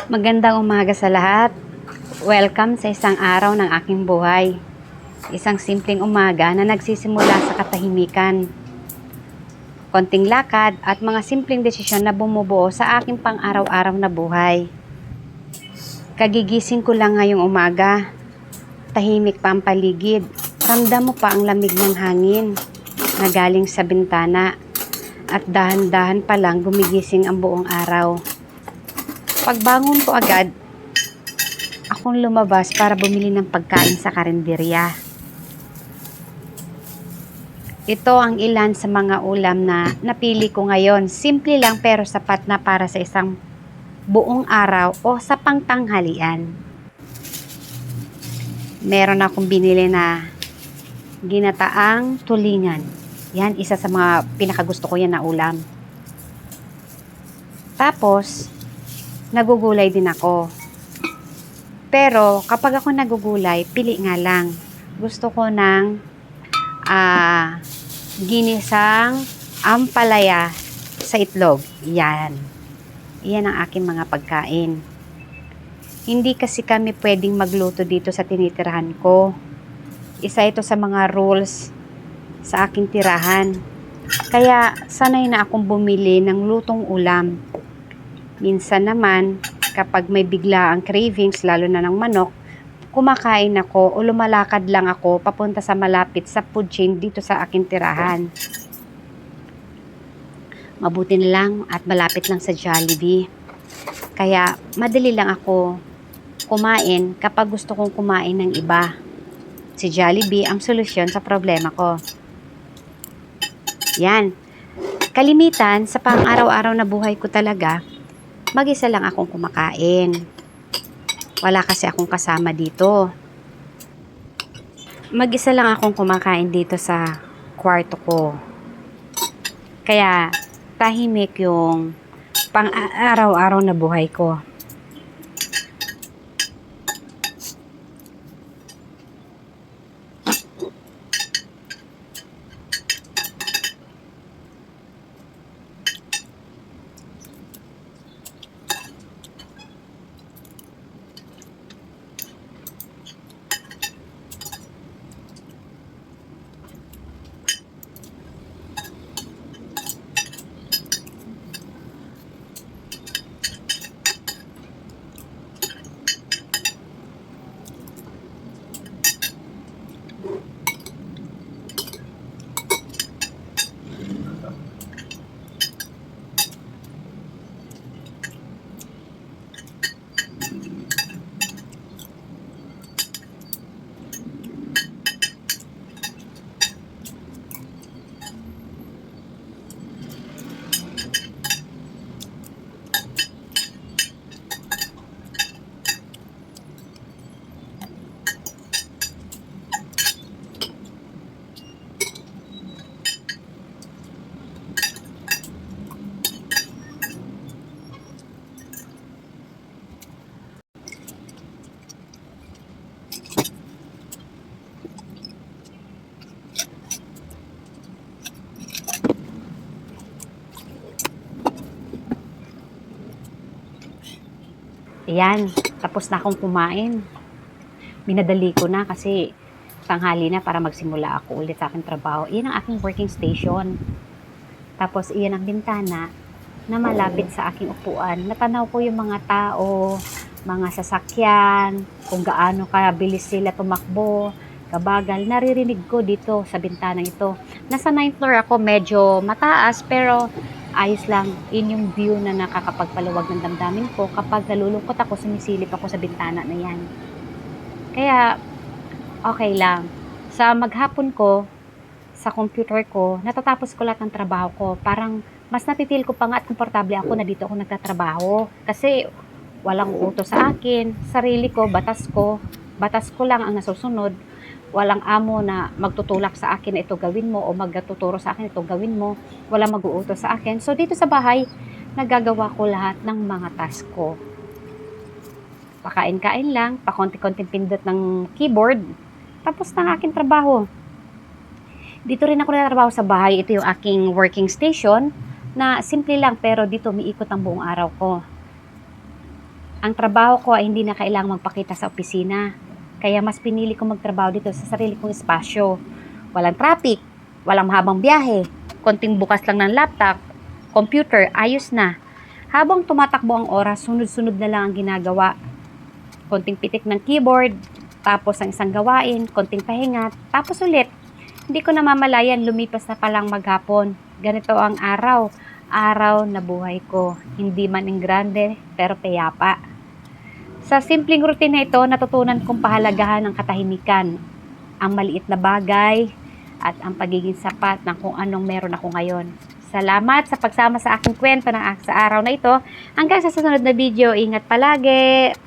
Magandang umaga sa lahat. Welcome sa isang araw ng aking buhay. Isang simpleng umaga na nagsisimula sa katahimikan. Konting lakad at mga simpleng desisyon na bumubuo sa aking pang-araw-araw na buhay. Kagigising ko lang ngayong umaga. Tahimik pa ang paligid. Ramdam mo pa ang lamig ng hangin na galing sa bintana. At dahan-dahan pa lang gumigising ang buong araw. Pagbangon ko agad, akong lumabas para bumili ng pagkain sa karinderya. Ito ang ilan sa mga ulam na napili ko ngayon. Simple lang pero sapat na para sa isang buong araw o sa pangtanghalian. Meron akong binili na ginataang tulingan. Yan, isa sa mga pinakagusto ko yan na ulam. Tapos, nagugulay din ako. Pero kapag ako nagugulay, pili nga lang. Gusto ko ng ginisang ampalaya sa itlog. Yan. Yan ang aking mga pagkain. Hindi kasi kami pwedeng magluto dito sa tinitirahan ko. Isa ito sa mga rules sa aking tirahan. Kaya sanay na akong bumili ng lutong ulam. Minsan naman, kapag may bigla ang cravings, lalo na ng manok, kumakain ako o lumalakad lang ako papunta sa malapit sa food chain dito sa aking tirahan. Mabuti na lang at malapit lang sa Jollibee. Kaya madali lang ako kumain kapag gusto kong kumain ng iba. Si Jollibee ang solusyon sa problema ko. Yan. Kalimitan sa pang-araw-araw na buhay ko talaga, mag-isa lang akong kumakain. Wala kasi akong kasama dito. Mag-isa lang akong kumakain dito sa kwarto ko. Kaya tahimik yung pang-araw-araw na buhay ko. Ayan, tapos na akong kumain. Minadali ko na kasi tanghali na para magsimula ako ulit sa aking trabaho. Iyan ang aking working station. Tapos iyan ang bintana na malapit sa aking upuan. Natanaw ko yung mga tao, mga sasakyan, kung gaano kabilis sila tumakbo, kabagal. Naririnig ko dito sa bintana ito. Nasa 9th floor ako, medyo mataas pero ayos lang. Yun yung view na nakakapagpaluwag ng damdamin ko. Kapag nalulungkot ako, sumisilip ako sa bintana na yan. Kaya, okay lang. Sa maghapon ko, sa computer ko, natatapos ko lahat ng trabaho ko. Parang, mas napitil ko pa nga at komportable ako na dito ako nagtatrabaho. Kasi, walang utos sa akin. Sarili ko, batas ko. Batas ko lang ang nasusunod. Walang amo na magtutulak sa akin na ito gawin mo o magtuturo sa akin ito gawin mo. Walang mag-uutos sa akin. So, dito sa bahay, nagagawa ko lahat ng mga task ko. Pakain-kain lang, pakonti-konting pindot ng keyboard, tapos na ang aking trabaho. Dito rin ako nagtatrabaho sa bahay. Ito yung aking working station na simple lang pero dito umiikot ang buong araw ko. Ang trabaho ko ay hindi na kailangang magpakita sa opisina. Kaya mas pinili ko magtrabaho dito sa sarili kong espasyo. Walang traffic, walang mahabang biyahe, konting bukas lang ng laptop, computer, ayos na. Habang tumatakbo ang oras, sunod-sunod na lang ang ginagawa. Konting pitik ng keyboard, tapos ang isang gawain, konting pahinga, tapos ulit. Hindi ko namamalayan, lumipas na palang maghapon. Ganito ang araw. Araw na buhay ko. Hindi man ang grande, pero payapa. Sa simpleng routine na ito, natutunan kong pahalagahan ang katahimikan, ang maliit na bagay, at ang pagiging sapat ng kung anong meron ako ngayon. Salamat sa pagsama sa aking kwento sa araw na ito. Hanggang sa susunod na video, ingat palagi!